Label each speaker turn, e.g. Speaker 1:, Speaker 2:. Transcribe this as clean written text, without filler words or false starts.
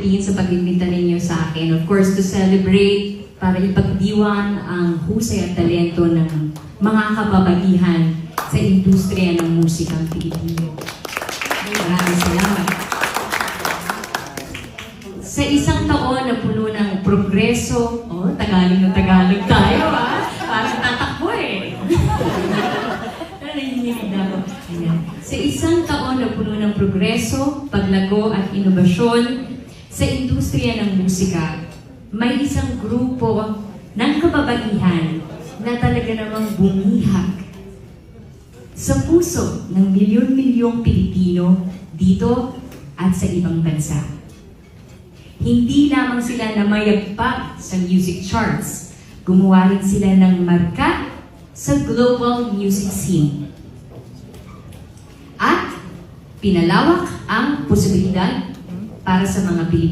Speaker 1: sa pag-imbita ninyo sa akin. Of course, to celebrate, para ipagdiwang ang husay at talento ng mga kababaihan sa industriya ng musikang Pilipino. Maraming salamat. Sa isang taon na puno ng progreso, Tagalog na Tagalog tayo, parang tatakbo eh. Sa isang taon na puno ng progreso, paglago at inobasyon sa industriya ng musika, may isang grupo ng kababaihan na talaga namang bumihag sa puso ng milyon-milyong Pilipino dito at sa ibang bansa. Hindi lamang sila namayagpag sa music charts, gumawa rin sila ng marka sa global music scene. At pinalawak ang posibilidad para sa mga Pilipino.